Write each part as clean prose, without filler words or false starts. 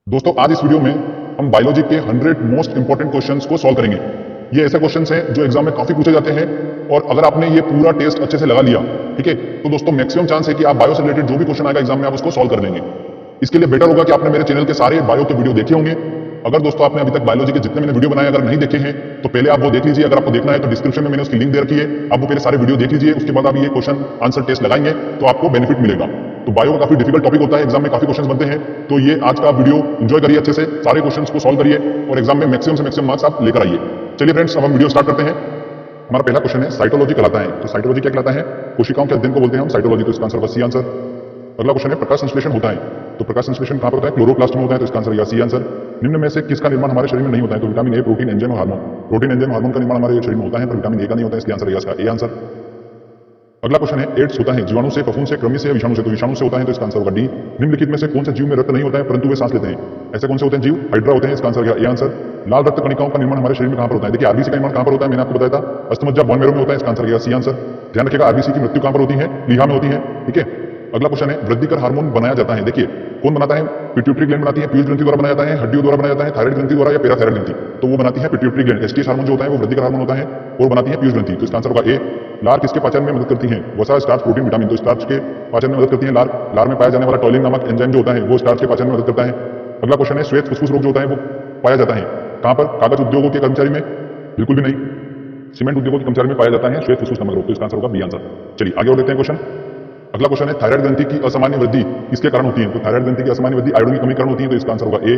दोस्तों आज इस वीडियो में हम बायोलॉजी के 100 मोस्ट इंपॉर्टेंट क्वेश्चंस को सॉल्व करेंगे। ये ऐसे क्वेश्चंस हैं जो एग्जाम में काफी पूछे जाते हैं और अगर आपने ये पूरा टेस्ट अच्छे से लगा लिया, ठीक है, तो दोस्तों मैक्सिमम चांस है कि आप बायो से रिलेटेड जो भी क्वेश्चन आएगा एग्जाम में आप उसको सॉल्व कर लेंगे। इसके लिए बेटर होगा कि आपने मेरे चैनल के सारे बायो के वीडियो देखे होंगे। अगर दोस्तों आपने अभी तक बायोलॉजी के जितने मैंने वीडियो बनाए अगर नहीं देखे हैं तो पहले आप वो देख लीजिए। अगर आपको देखना है तो डिस्क्रिप्शन में मैंने उसकी लिंक दे रखी है, आप वो पहले सारे वीडियो देख लीजिए। उसके बाद आप ये क्वेश्चन आंसर टेस्ट लगाएंगे तो आपको बेनिफिट मिलेगा। तो बायो का काफी डिफिकल्ट टॉपिक होता है, एग्जाम में काफी क्वेश्चंस बनते हैं, तो ये आज का वीडियो एंजॉय करिए अच्छे से, सारे क्वेश्चंस को सॉल्व करिए और एग्जाम में मैक्सिमम से मैक्सिमम मार्क्स आप लेकर आइए। चलिए फ्रेंड्स, अब हम वीडियो स्टार्ट करते हैं। हमारा पहला क्वेश्चन है साइटोलॉजी कहलाता है। तो साइटोलॉजी क्या कहलाता है? कोशिकाओं के अध्ययन को बोलते हैं हम साइटोलॉजी। तो इसका आंसर होगा सी आंसर। अगला क्वेश्चन है प्रकाश संश्लेषण होता है। तो प्रकाश संश्लेषण कहां पर होता है? क्लोरोप्लास्ट में होता है। तो इसका आंसर होगा सी आंसर। निम्न में से किसका निर्माण हमारे शरीर में नहीं होता है? तो विटामिन ए, प्रोटीन, एंजाइम और हार्मोन। प्रोटीन, एंजाइम, हार्मोन का निर्माण हमारे शरीर में होता है पर विटामिन ए का नहीं होता है, इसलिए आंसर होगा इसका ए आंसर। अगला क्वेश्चन है एड्स होता है जीवाणु से, फफूंद से, कृमि से या विषाणु से? तो विषाणु से होता है, तो इसका आंसर होगा डी। निम्नलिखित में से कौन से जीव में रक्त नहीं होता है परंतु वे सांस लेते हैं? ऐसे कौन से होते हैं जीव? हाइड्रा होते हैं, इसका आंसर होगा ए आंसर। लाल रक्त कणिकाओं का निर्माण हमारे शरीर में कहां पर होता है? देखिए आरबीसी का निर्माण कहां पर होता है, मैंने आपको बताया था अस्थमज्जा बोन मैरो में होता है, इसका आंसर होगा सी आंसर। ध्यान रखिएगा आरबीसी की मृत्यु कहां पर होती है? लीहा में होती है, ठीक है। अगला क्वेश्चन है वृद्धिकर हार्मोन बनाया जाता है। देखिए कौन बनाता है? पिट्यूटरी ग्लैंड बनाती है, पीयूष ग्रंथि द्वारा बनाया जाता है, हड्डियों द्वारा बनाया जाता है, थायराइड ग्रंथि द्वारा या पैराथायराइड ग्रंथि? तो वो बनाती है पिट्यूटरी ग्लैंड। एसटीएच हार्मोन जो होता है वो वृद्धिकर हार्मोन होता है और बनाती है पीयूष ग्रंथि। तो इसका आंसर होगा ए। लार किसके पाचन में मदद करती है? वसा, स्टार्च, प्रोटीन, विटामिन। तो स्टार्च के पाचन में मदद करती है लार। लार में पाया जाने वाला टोलिन नामक एंजाइम जो होता है वो स्टार्च के पाचन में मदद करता है। अगला क्वेश्चन है श्वेत फुसफुस रोग जो होता है वो पाया जाता है कहां पर? कागज उद्योगों के कर्मचारी में? बिल्कुल भी नहीं, सीमेंट उद्योगों के कर्मचारी में पाया जाता है श्वेत फुसफुस नामक रोग। तो इसका आंसर होगा बी आंसर। चलिए आगे और देखते हैं क्वेश्चन। अगला क्वेश्चन है थायराइड ग्रंथि की असामान्य वृद्धि किसके कारण होती है? तो थायराइड ग्रंथि की असामान्य वृद्धि आयोडीन की कमी के कारण होती है, तो इसका आंसर होगा ए।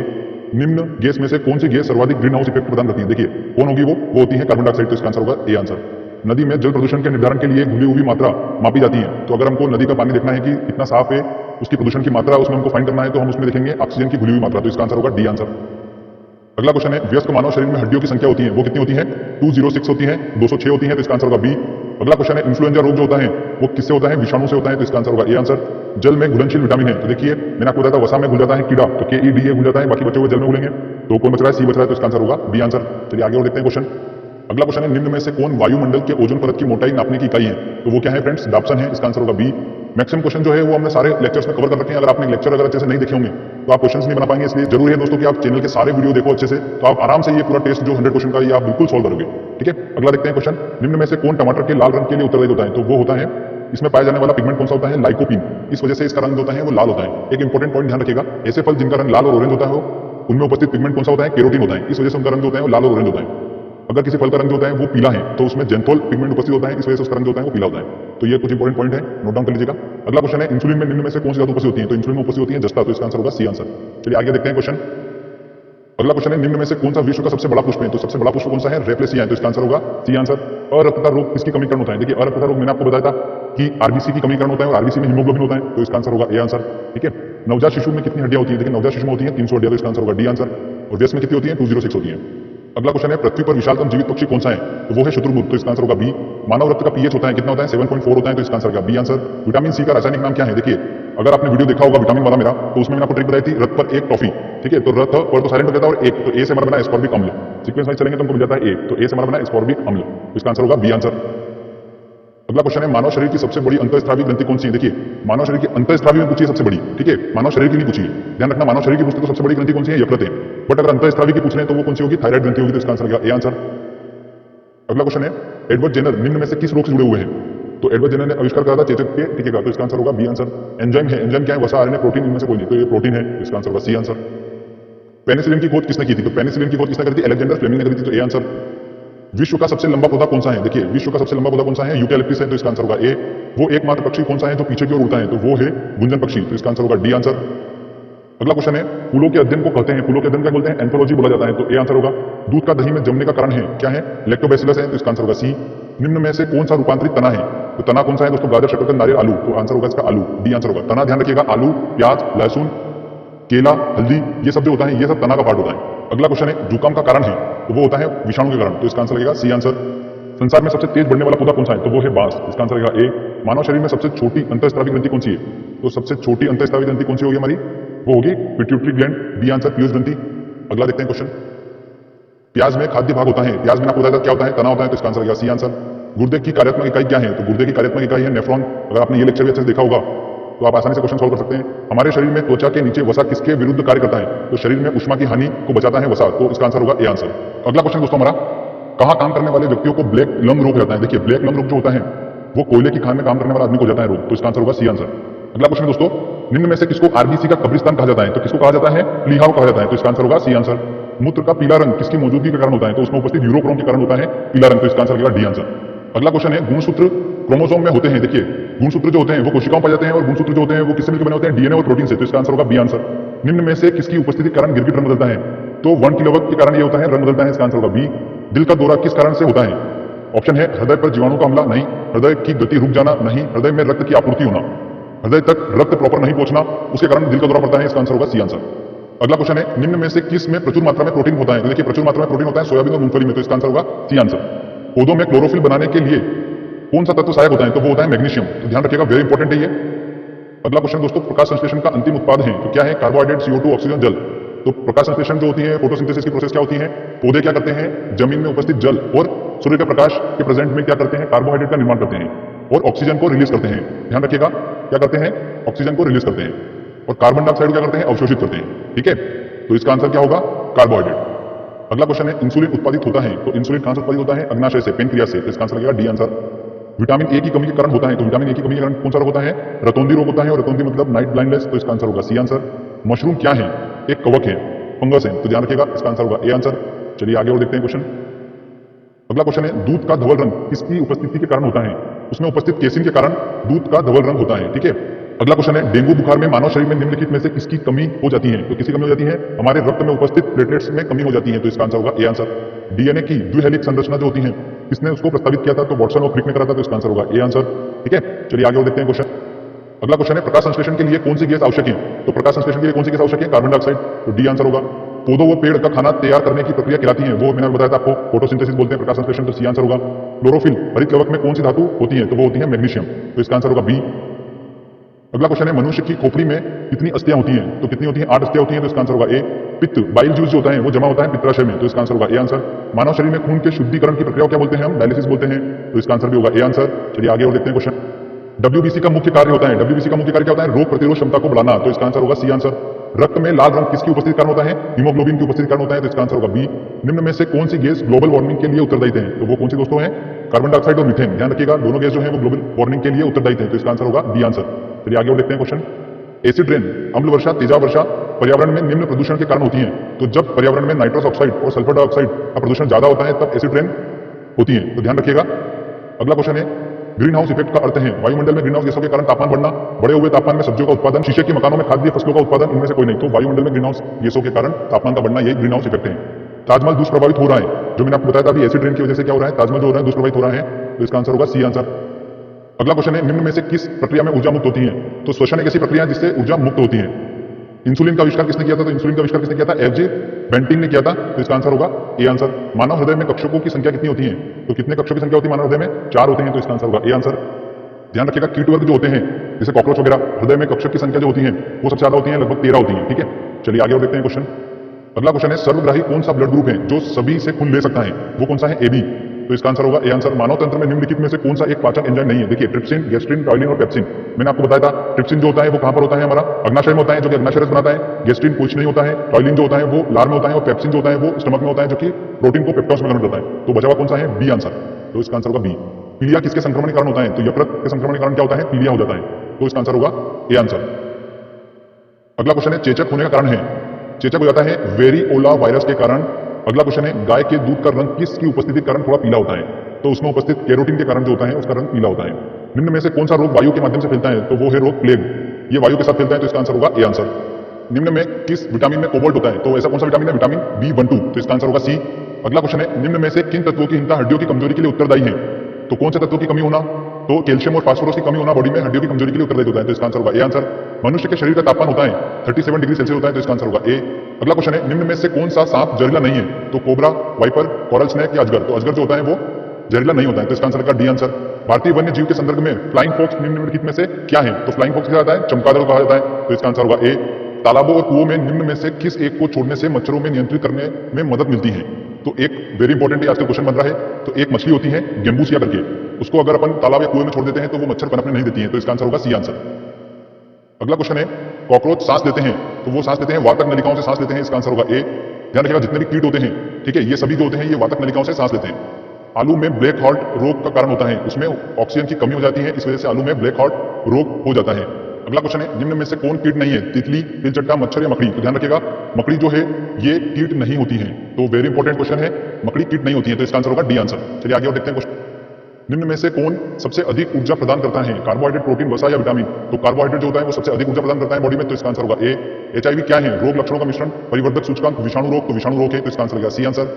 निम्न गैस में से कौन सी गैस सर्वाधिक ग्रीन हाउस इफेक्ट प्रदान करती है? देखिए कौन होगी वो होती है कार्बन डाइऑक्साइड। तो इसका आंसर होगा ए आंसर। नदी में जल प्रदूषण के निर्धारण के लिए घुली हुई मात्रा मापी जाती है। तो अगर हमको नदी का पानी देखना है कि कितना साफ है, उसकी प्रदूषण की मात्रा उसमें हमको फाइंड करना है, तो हम उसमें देखेंगे ऑक्सीजन की घुली हुई मात्रा। तो इसका आंसर होगा डी आंसर। अगला क्वेश्चन है व्यस्क मानव शरीर में हड्डियों की संख्या होती है वो कितनी होती है? 206 होती है, 206 होती है, तो इसका आंसर होगा बी। अगला क्वेश्चन है इन्फ्लुएंजा रोग जो होता है वो किससे होता है? विषाणु से होता है, तो इसका आंसर होगा ए आंसर। जल में घुलनशील विटामिन है। तो देखिए मैंने आपको बताया था वसा में घुल जाता है कीड़ा, तो KEDA घुल जाता है, बाकी बचे हुए जल में घुलेंगे। तो कौन बच रहा है? सी बच रहा है, तो इसका आंसर होगा बी आंसर। चलिए आगे और देखते हैं क्वेश्चन। अगला क्वेश्चन है निम्न में से कौन वायुमंडल के ओजोन परत की मोटाई नापने की इकाई है? तो वो क्या है फ्रेंड्स? डाप्सन है, इसका आंसर होगा बी। मैक्सिमम क्वेश्चन जो है वो हमने सारे लेक्चर्स में कवर कर रखे हैं। अगर आपने लेक्चर अगर अच्छे से नहीं देखे होंगे तो आप क्वेश्चंस नहीं बना पाएंगे, इसलिए जरूरी है दोस्तों कि आप चैनल के सारे वीडियो देखो अच्छे से, तो आप आराम से ये पूरा टेस्ट जो 100 क्वेश्चन का ये आप बिल्कुल सॉल्व करोगे, ठीक है। अगला देखते हैं क्वेश्चन। निम्न में से कौन टमाटर के लाल रंग के लिए उत्तरदायी होता है? तो वो होता है, इसमें पाया जाने वाला पिगमेंट कौन सा होता है? लाइकोपीन। इस वजह से इसका रंग होता है वो लाल होता है। एक इंपॉर्टेंट पॉइंट ध्यान रखिएगा, ऐसे फल जिनका रंग लाल और ऑरेंज होता है उनमें उपस्थित पिगमेंट कौन सा होता है? कैरोटीन होता है। इस वजह से उनका रंग होता है वो लाल और ऑरेंज होता है। अगर किसी फल का रंग जो होता है वो पीला है तो उसमें जेंथोल पिगमेंट उपस्थित होता है, इस वजह से उसका रंग जो होता है वो पीला होता है। तो ये कुछ इंपॉर्टेंट पॉइंट है, नोट डाउन कर लीजिएगा। अगला क्वेश्चन है इंसुलिन में निम्न में से कौन सी धातु उपस्थित होती है? तो इंसुलिन में उपस्थित होती है जस्ता, तो इसका आंसर होगा सी आंसर। चलिए आगे देखते हैं क्वेश्चन। अगला क्वेश्चन है निम्न में से कौन सा विश्व का सबसे बड़ा पुष्प है? तो सबसे बड़ा पुष्प कौन सा है? रेप्लेसिया है, तो इसका आंसर होगा सी आंसर। अरक्तता रोग किसकी कमी कारण होता है? देखिए अरक्तता रोग मैंने आपको बताया था कि आरबीसी की कमी कारण होता है और आरबीसी में हीमोग्लोबिन होता है, तो इसका आंसर होगा ए आंसर, ठीक है। नवजात शिशु में कितनी हड्डियां होती है? देखिए नवजात शिशु में होती है 300 हड्डियां, तो इसका आंसर होगा डी आंसर। और व्यस्क में कितनी होती है? 206 होती है। अगला क्वेश्चन है पृथ्वी पर विशालतम जीवित पक्षी कौन सा है? तो वो है शुतुरमुर्ग, तो इसका आंसर होगा बी। मानव रक्त का पीएच होता है कितना होता है? 7.4 होता है, तो इसका आंसर होगा बी आंसर। विटामिन सी का रासायनिक नाम क्या है? देखिए अगर आपने वीडियो देखा होगा विटामिन वाला मेरा, तो उसमें मैंने आपको ट्रिक बताई थी रथ पर एक टॉफी, ठीक है। तो रथ और तो साइलेंट हो जाता है और एक, तो ए से हमारा बना एस्कॉर्बिक अम्ल। सीक्वेंस में चलेंगे तो हमको मिल जाता है ए, तो ए से हमारा बना एस्कॉर्बिक अम्ल, तो इसका आंसर होगा बी आंसर। अगला क्वेश्चन है मानव शरीर की सबसे बड़ी अंतःस्रावी ग्रंथि कौन सी है? देखिए मानव शरीर की अंतःस्रावी में पूछी है सबसे बड़ी, ठीक है, मानव शरीर की नहीं पूछी है। ध्यान रखना मानव शरीर की पूछते तो सबसे बड़ी ग्रंथि कौन सी है? यकृत है। बट अगर अंतःस्रावी की पूछ रहे हैं तो वो कौन सी होगी? थायराइड ग्रंथि होगी, तो इसका आंसर होगा ए आंसर। अगला क्वेश्चन है एडवर्ड जेनर निम्न में से किस रोग से जुड़े हुए हैं? तो एडवर्ड जेनर ने आविष्कार करा था चेचक के टीके का, तो इसका आंसर होगा बी आंसर। एंजाइम है, एंजाइम क्या है? वसा, आरएनए, प्रोटीन, इनमें से कोई नहीं, तो ये प्रोटीन है, इसका आंसर होगा सी आंसर। पेनिसिलिन की खोज किसने की थी? तो पेनिसिलिन की खोज किसने करी थी? अलेक्जेंडर फ्लेमिंग ने करी थी, तो ए आंसर। विश्व का सबसे लंबा पौधा कौन सा है? देखिए विश्व का सबसे लंबा पौधा कौन सा है? यूकैलिप्टस है, तो इसका आंसर होगा ए। वो एकमात्र पक्षी कौन सा है जो पीछे की ओर उड़ता है? तो वो है गुंजन पक्षी, तो इसका आंसर होगा डी आंसर। अगला क्वेश्चन है फूलों के अध्ययन को कहते हैं, फूलों के अध्ययन क्या बोलते हैं? एंथोलॉजी बोला जाता है, तो ए आंसर होगा। दूध का दही में जमने का कारण है क्या है? लैक्टोबैसिलस है, तो इसका आंसर होगा सी। निम्न में से कौन सा रूपांतरित तना है? तो तना कौन सा है दोस्तों? गाजर, शकरकंद, नारियल, आलू, तो आंसर होगा इसका आलू, डी आंसर होगा। तना ध्यान रखिएगा, आलू, प्याज, लहसुन, केला, हल्दी, ये सब जो होता है ये सब तना का पार्ट होता है। अगला क्वेश्चन है जुकाम का कारण है, तो वो होता है विषाणु के कारण, तो इसका आंसर लगेगा सी आंसर। संसार में सबसे तेज बढ़ने वाला पौधा कौन सा है? तो वो है बांस, इसका आंसर लगेगा ए। मानव शरीर में सबसे छोटी अंतःस्रावी ग्रंथि कौन सी है? तो सबसे छोटी अंतःस्रावी ग्रंथि कौन सी होगी हमारी? वो होगी पिट्यूटरी ग्लैंड, बी आंसर पीयूष ग्रंथि। अगला देखते हैं क्वेश्चन। प्याज में खाद्य भाग होता है, प्याज में आपको बताया क्या होता है? तना होता है, तो इसका आंसर लगेगा सी आंसर। गुर्दे की कार्यात्मक इकाई क्या है? तो गुर्दे की कार्यात्मक इकाई है नेफ्रॉन। अगर आपने ये लेक्चर भी अच्छे से देखा होगा तो आप आसानी से क्वेश्चन सॉल्व कर सकते हैं। हमारे शरीर में त्वचा के नीचे वसा किसके विरुद्ध कार्य करता है? तो शरीर में ऊष्मा की हानि को बचाता है वसा, तो इसका आंसर होगा ए आंसर। अगला क्वेश्चन दोस्तों हमारा, कहाँ काम करने वाले व्यक्तियों को ब्लैक लंग रोग रहता है? देखिए ब्लैक लंग रोग जो होता है वो कोयले की खान में काम करने वाला आदमी को जाता है रोग, तो इसका आंसर होगा सी आंसर। अगला क्वेश्चन दोस्तों, निम्न में से किसको आरबीसी का कब्रिस्तान कहा जाता है? तो किसको कहा जाता है? प्लीहाव कहा जाता है, तो इसका आंसर होगा सी आंसर। मूत्र का पीला रंग किसकी मौजूदगी के कारण होता है? तो उसमें उपस्थित यूरोक्रोम के कारण होता है पीला रंग, तो इसका आंसर होगा डी आंसर। अगला क्वेश्चन है, गुणसूत्र क्रोमोसोम में होते हैं। देखिए गुणसूत्र जो होते हैं वो कोशिकाओं पाए जाते हैं और गुणसूत्र जो होते हैं वो किससे मिलकर बने होते हैं? डीएनए और प्रोटीन से, तो इसका आंसर होगा बी आंसर। निम्न में से किसकी उपस्थिति के कारण गिरगिट रंग बदलता है? तो 1 किलोवट के कारण ये होता है, रंग बदलता है, इसका आंसर होगा बी। दिल का दौरा किस कारण से होता है? ऑप्शन है हृदय पर जीवाणु का हमला, नहीं। हृदय की गति रुक जाना, नहीं। हृदय में रक्त की आपूर्ति होना, हृदय तक रक्त प्रॉपर नहीं पहुंचना, उसके कारण दिल का दौरा पड़ता है, इसका आंसर होगा सी आंसर। अगला क्वेश्चन है, निम्न में से किस में प्रचुर मात्रा में प्रोटीन होता है? तो देखिए प्रचुर मात्रा में प्रोटीन होता है सोयाबीन और मूंगफली में, तो इसका आंसर होगा सी आंसर। पौधों में क्लोरोफिल बनाने के लिए कौन सा तत्व सहायक होता है? तो वो होता है मैग्नीशियम, तो ध्यान रखिएगा, वेरी इंपॉर्टेंट है ये। अगला क्वेश्चन दोस्तों, प्रकाश संश्लेषण का अंतिम उत्पाद है तो क्या है? कार्बोहाइड्रेट, CO2, ऑक्सीजन, जल। तो प्रकाश संश्लेषण जो होती है, फोटोसिंथेसिस की प्रोसेस क्या होती है? पौधे क्या करते हैं? जमीन में उपस्थित जल और सूर्य के प्रकाश के प्रेजेंट में क्या करते हैं? कार्बोहाइड्रेट का निर्माण करते हैं और ऑक्सीजन को रिलीज करते हैं। ध्यान रखिएगा, क्या करते हैं? ऑक्सीजन को रिलीज करते हैं और कार्बन डाइऑक्साइड क्या करते हैं? अवशोषित करते हैं, ठीक है। तो इसका आंसर क्या होगा? कार्बोहाइड्रेट। अगला क्वेश्चन है, इंसुलिन उत्पादित होता है तो इंसुलिन कहां से उत्पादित होता है? अग्नाशय से, पेनक्रियास से, तो इसका आंसर लगेगा डी आंसर। विटामिन ए की कमी के कारण होता है, तो विटामिन ए की कमी के कारण कौन सा रोग होता है? रतौंधी रोग होता है, और रतौंधी मतलब नाइट ब्लाइंडनेस, तो इसका आंसर होगा सी आंसर। मशरूम क्या है? एक कवक है, फंगस है, तो ध्यान रखिएगा, इसका आंसर होगा ए आंसर। चलिए आगे और देखते हैं क्वेश्चन। अगला क्वेश्चन है, दूध का धवल रंग किसकी उपस्थिति के कारण होता है? उसमें उपस्थित केसिन के कारण दूध का धवल रंग होता है, ठीक है। अगला क्वेश्चन है, डेंगू बुखार में मानव शरीर में निम्नलिखित में से किसकी कमी हो जाती है? तो किसकी कमी हो जाती है? हमारे रक्त में उपस्थित प्लेटलेट्स में कमी हो जाती है, तो इसका आंसर होगा ए आंसर। डीएनए की द्विहेलिक संरचना जो होती है किसने उसको प्रस्तावित किया था? तो वाटसन और क्रिक ने करा था, तो इसका आंसर होगा ए आंसर, ठीक है। चलिए आगे और देखते हैं क्वेश्चन। अगला क्वेश्चन है, प्रकाश संश्लेषण के लिए कौन सी गैस आवश्यक है? तो प्रकाश संश्लेषण के लिए कौन सी गैस आवश्यक है? कार्बन डाइऑक्साइड, तो डी आंसर होगा। पौधों व पेड़ का खाना तैयार करने की प्रक्रिया कहलाती है, वो मैंने बताया था आपको, फोटोसिंथेसिस बोलते हैं प्रकाश संश्लेषण, तो सी आंसर होगा। क्लोरोफिल हरित कवक में कौन सी धातु होती है? तो वो होती है मैग्नीशियम, तो इसका आंसर होगा बी। अगला क्वेश्चन है, मनुष्य की खोपड़ी में कितनी अस्थियां होती हैं? तो कितनी होती हैं? 8 अस्थियां होती हैं, तो इसका आंसर होगा ए। पित्त बाइल जूस जो होता है वो जमा होता है पित्ताशय में, तो इसका आंसर होगा ए आंसर। मानव शरीर में खून के शुद्धिकरण की प्रक्रिया क्या बोलते हैं? हम डायलिसिस बोलते हैं, तो इसका आंसर भी होगा ए आंसर। चलिए आगे और देखते हैं क्वेश्चन। डब्ल्यूबीसी का मुख्य कार्य होता है, डब्ल्यूबीसी का मुख्य कार्य क्या होता है? रोग प्रतिरोध क्षमता को बढ़ाना, तो इसका आंसर होगा सी आंसर। रक्त में लाल रंग किसकी उपस्थिति कारण होता है? हीमोग्लोबिन की उपस्थिति कारण होता है, तो इसका आंसर होगा बी। निम्न में से कौन सी गैस ग्लोबल वार्मिंग के लिए उत्तरदायी है? तो वो कौन सी दोस्तों है? कार्बन डाइऑक्साइड और मीथेन, ध्यान रखिएगा, दोनों गैस जो है वो ग्लोबल वार्मिंग के लिए उत्तरदायी है, तो इसका आंसर होगा बी आंसर। चलिए आगे और देखते हैं क्वेश्चन। एसिड रेन, अम्ल वर्षा, तेजाब वर्षा पर्यावरण में निम्न प्रदूषण के कारण होती है, तो जब पर्यावरण में नाइट्रस ऑक्साइड और सल्फर डाइऑक्साइड का प्रदूषण ज्यादा होता है तब एसिड रेन होती है, तो ध्यान रखिएगा। अगला क्वेश्चन है, ग्रीन हाउस इफेक्ट का अर्थ है वायुमंडल में ग्रीन हाउस गैसों के कारण तापमान बढ़ना, बढ़े हुए तापमान में सब्जियों का उत्पादन, शीशे के मकानों में खाद्य फसलों का उत्पादन, इनमें से कोई नहीं, तो वायुमंडल में ग्रीन हाउस गैसों के कारण तापमान का बढ़ना, यही ग्रीन हाउस इफेक्ट है। ताजमहल दुष्प्रभावित हो रहा है, जो मैंने आपको बताया था अभी, एसिड रेन की वजह से क्या हो रहा है? ताजमहल जो हो रहा है दुष्प्रभावित हो रहा है, तो इसका आंसर होगा सी आंसर। अगला क्वेश्चन है, निम्न में से किस प्रक्रिया में ऊर्जा मुक्त होती है? तो श्वसन एक ऐसी प्रक्रिया है जिससे ऊर्जा मुक्त होती है। इंसुलिन का आविष्कार किसने किया था? तो इंसुलिन का आविष्कार किसने किया था? एफजे बेंटिंग ने किया था, तो इसका आंसर होगा ए आंसर। मानव हृदय में कक्षकों की संख्या कितनी होती है? तो कितने कक्षों की संख्या होती है मानव हृदय में? 4 होते हैं, तो इसका आंसर होगा ए आंसर। ध्यान रखिएगा, कीट वर्ग जो होते हैं जैसे कॉकरोच वगैरह, हृदय में कक्षक की संख्या जो होती है वो सबसे ज्यादा होती है, लगभग 13 होती है, ठीक है। चलिए आगे और देखते हैं क्वेश्चन। अगला क्वेश्चन है, सर्वग्राही कौन सा ब्लड ग्रुप है जो सभी से खून ले सकता है? वो कौन सा है? ए बी, तो इसका आंसर होगा ए आंसर। मानव तंत्र में निम्नलिखित में से कौन सा एक पाचन एंजाइम नहीं है? देखिए ट्रिप्सिन, गेस्ट्रिन, टॉयलिन और पेप्सिन, मैंने आपको बताया था। ट्रिप्सिन जो होता है वो कहां पर होता है? हमारा अग्नाशय में होता है, जो कि अग्नाशय रस बनाता है। गेस्ट्रिन कुछ नहीं होता है, टॉयलिन जो होता है वो लार में होता है, और पेप्सिन जो होता है वो स्टमक में होता है, जो कि प्रोटीन को पेप्टोस में कन्वर्ट करता है। तो बचा हुआ कौन सा है? बी आंसर, तो इसका आंसर होगा बी। पीलिया किसके संक्रमण के कारण होता है? तो यकृत के संक्रमण के कारण क्या होता है? पीलिया हो जाता है, तो इसका आंसर होगा ए आंसर। अगला क्वेश्चन है, चेचक होने का कारण है? चेचक हो जाता है वेरिओला वायरस के कारण। अगला क्वेश्चन है, गाय के दूध का रंग किसकी उपस्थिति के कारण थोड़ा पीला होता है? तो उसमें उपस्थित कैरोटीन के कारण जो होता है उसका रंग पीला होता है। निम्न में से कौन सा रोग वायु के माध्यम से फैलता है? तो वो है रोग प्लेग, ये वायु के साथ फैलता है, तो इसका आंसर होगा ए आंसर। निम्न में किस विटामिन में कोबाल्ट होता है? तो ऐसा कौन सा विटामिन है? विटामिन B12, तो इसका आंसर होगा सी। अगला क्वेश्चन है, निम्न में से किन तत्वों की हीनता हड्डियों की कमजोरी के लिए उत्तरदायी है? तो कौन से तत्वों की कमी होना? तो कैल्शियम और फास्फोरस की कमी होना बॉडी में हड्डियों की कमजोरी के लिए उत्तरदायी होता है, तो इसका आंसर होगा ए आंसर। मनुष्य के शरीर का तापमान होता है 37 डिग्री सेल्सियस होता है, तो इसका आंसर होगा ए। अगला क्वेश्चन है, निम्न में से कौन सा सांप जहरीला नहीं है? तो कोबरा, वाइपर, कोरल स्नेक या अजगर? तो अजगर जो होता है वो जहरीला नहीं होता है, तो इसका आंसर होगा डी आंसर। भारतीय वन्य जीव के संदर्भ में फ्लाइंग फॉक्स निम्नलिखित में से क्या है? तो फ्लाइंग फॉक्स क्या होता है? चमगादड़ कहा जाता है, तो इसका आंसर होगा ए। तालाबों और कुओं में निम्न में से किस एक को छोड़ने से मच्छरों में नियंत्रित करने में मदद मिलती है? तो एक वेरी इंपॉर्टेंट आज का क्वेश्चन बन रहा है। तो एक मछली होती है गेम्बूसिया करके, उसको अगर अपन तालाब या कुएं में छोड़ देते हैं तो वो मच्छर पनपने नहीं देती है, तो इसका आंसर होगा सी आंसर। अगला क्वेश्चन है, कॉकरोच सांस लेते हैं तो वो सांस लेते हैं वातक नलिकाओं से सांस लेते हैं, इसका आंसर होगा ए। ध्यान रखिएगा जितने भी कीट होते हैं, ठीक है, ये सभी जो होते हैं ये वातक नलिकाओं से सांस लेते हैं। आलू में ब्लैक हार्ट रोग का कारण होता है, उसमें ऑक्सीजन की कमी हो जाती है, इस वजह से आलू में ब्लैक हार्ट रोग हो जाता है। अगला क्वेश्चन है, निम्न में से कौन कीट नहीं है, तितली, तिलचट्टा, मच्छर या मकड़ी। तो ध्यान रखिएगा मकड़ी जो है ये कीट नहीं होती है, तो वेरी इंपॉर्टेंट क्वेश्चन है, मकड़ी कीट नहीं होती है, तो इसका आंसर होगा डी आंसर। चलिए आगे और देखते हैं क्वेश्चन। निम्न में से कौन सबसे अधिक ऊर्जा प्रदान करता है, कार्बोहाइड्रेट, प्रोटीन, वसा या विटामिन। तो कार्बोहाइड्रेट जो होता है वो सबसे अधिक ऊर्जा प्रदान करता है बॉडी में, तो इसका आंसर होगा ए। एचआईवी क्या है, रोग लक्षणों का मिश्रण, परिवर्धक सूचकांक, विषाणु रोग। तो विषाणु रोग है, तो इसका आंसर होगा सी आंसर।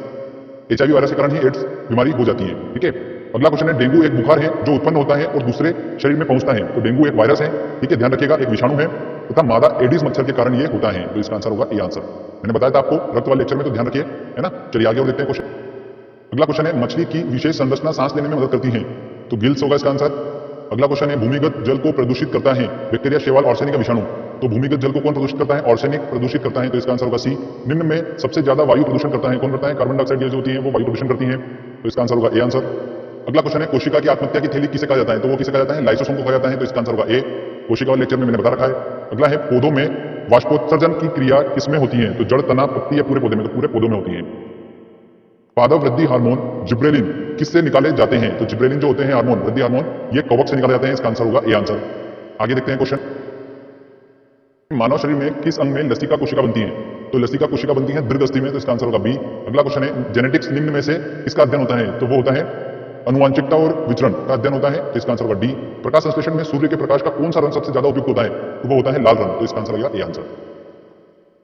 एचआईवी वायरस के कारण ही एड्स बीमारी हो जाती है, ठीक है। अगला क्वेश्चन है, डेंगू एक बुखार है जो उत्पन्न होता है और दूसरे शरीर में पहुंचता है, तो डेंगू एक वायरस है, ठीक है, ध्यान रखिएगा, एक विषाणु है तथा मादा एडिस मच्छर के कारण ये होता है, तो इसका आंसर होगा ए आंसर। मैंने बताया था आपको रक्त वाले लेक्चर में, तो ध्यान रखिए, है ना। चलिए आगे और देखते हैं क्वेश्चन। अगला क्वेश्चन है, मछली की विशेष संरचना सांस लेने में मदद करती है, तो गिल्स होगा इसका आंसर। अगला क्वेश्चन है, भूमिगत जल को प्रदूषित करता है, बैक्टीरिया, शैवाल, आर्सेनिक या विषाणु। तो भूमिगत जल को कौन प्रदूषित करता है, आर्सेनिक प्रदूषित करता है, तो इसका आंसर होगा सी। निम्न में सबसे ज्यादा वायु प्रदूषण करता है, कौन करता है, कार्बन डाइऑक्साइड गैस होती है वो वायु प्रदूषण करती है, तो इसका आंसर होगा ए आंसर। अगला क्वेश्चन है, कोशिका की आत्महत्या की थैली किसे कहा जाता है, तो वो किसे कहा जाता है, लाइसोसोम को कहा जाता है, तो इसका आंसर होगा ए। कोशिका वाले लेक्चर में मैंने बता रखा है। अगला है, पौधों में वाष्पोत्सर्जन की क्रिया किसमें होती है, तो जड़, तना, पत्ती या पूरे पौधे में, तो पूरे पौधों में होती है। पादप वृद्धि हार्मोन जिब्रेलिन किससे निकाले जाते हैं, तो जिब्रेलिन जो होते हैं हार्मोन, वृद्धि हार्मोन, ये कवक से निकाले जाते हैं, इसका आंसर होगा ए आंसर। आगे देखते हैं क्वेश्चन। मानव शरीर में किस अंग में लसिका कोशिका बनती है, तो लसिका कोशिका बनती है दीर्घ अस्थि में, तो इसका आंसर होगा बी। अगला क्वेश्चन है, जेनेटिक्स निम्न में से किसका अध्ययन होता है, तो वो होता है अनुवांशिकता और विचरण का अध्ययन होता है, तो इसका आंसर होगा डी। प्रकाश संश्लेषण में सूर्य के प्रकाश का कौन सा रंग सबसे ज्यादा उपयुक्त होता है, तो वो होता है लाल रंग, तो इसका आंसर होगा ए आंसर।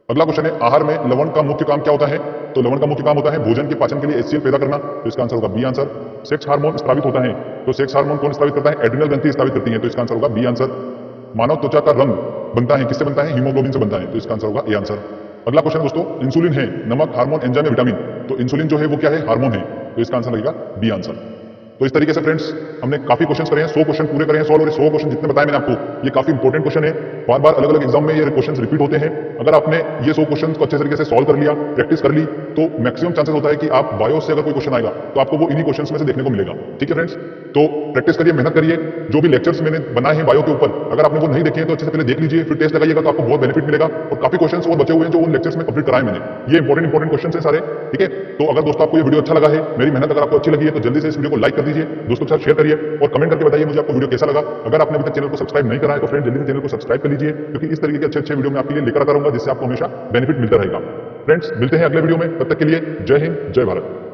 अगला क्वेश्चन है, आहार में लवण का मुख्य काम क्या होता है, तो लवण का मुख्य काम होता है भोजन के पाचन के लिए HCl पैदा करना, तो इसका आंसर होगा बी आंसर। सेक्स हार्मोन स्रावित होता है, तो सेक्स हार्मोन कौन स्रावित करता है, एड्रिनल ग्रंथि स्रावित करती है, तो इसका आंसर होगा बी आंसर। मानव त्वचा का रंग बनता है, किससे बनता है, हीमोग्लोबिन से बनता है, तो इसका आंसर होगा ए आंसर। अगला क्वेश्चन दोस्तों, इंसुलिन है नमक, हार्मोन, एंजाइम या विटामिन, तो इंसुलिन जो है वो क्या है, हार्मोन है, तो इसका आंसर लगेगा बी आंसर। तो इस तरीके से फ्रेंड्स हमने काफी क्वेश्चन करे हैं, 100 क्वेश्चन पूरे करे हैं सॉल्व, और 100 क्वेश्चन जितने बताए मैंने आपको ये काफी इंपॉर्टेंट क्वेश्चन है, बार बार अलग अलग एग्जाम में ये क्वेश्चन रिपीट होते हैं। अगर आपने ये 100 क्वेश्चन को अच्छे तरीके से सॉल्व कर लिया, प्रैक्टिस कर ली, तो मैक्सिमम चांसेस होता है कि आप बायो से अगर कोई क्वेश्चन आएगा तो आपको वो इन्हीं क्वेश्चन में से देखने को मिलेगा, ठीक है फ्रेंड्स। तो प्रैक्टिस करिए, मेहनत करिए, जो भी लेक्चर्स मैंने बनाए हैं बायो के ऊपर, अगर आपने वो नहीं देखे हैं तो अच्छे से पहले देख लीजिए, फिर टेस्ट लगाइएगा, तो आपको बहुत बेनिफिट मिलेगा। और काफी क्वेश्चन और बचे हुए हैं जो उन लेक्चर्स में कंप्लीट कराए मैंने, ये इंपॉर्टेंट क्वेश्चन है सारे, ठीक है। तो अगर दोस्तों आपको ये वीडियो अच्छा लगा है, मेरी मेहनत अगर आपको अच्छी लगी है, तो जल्दी से इस वीडियो को लाइक कर दीजिए, दोस्तों के साथ शेयर करिए और कमेंट करके बताइए मुझे आपको वीडियो कैसा लगा। अगर आपने अभी तक चैनल को सब्सक्राइब नहीं करा है तो फ्रेंड जल्दी से चैनल को सब्सक्राइब कर लीजिए, क्योंकि इस तरीके के अच्छे वीडियो मैं आपके लिए लेकर आता रहूंगा, जिससे आपको हमेशा बेनिफिट मिलता रहेगा। फ्रेंड्स मिलते हैं अगले वीडियो में, तब तक के लिए जय हिंद, जय भारत।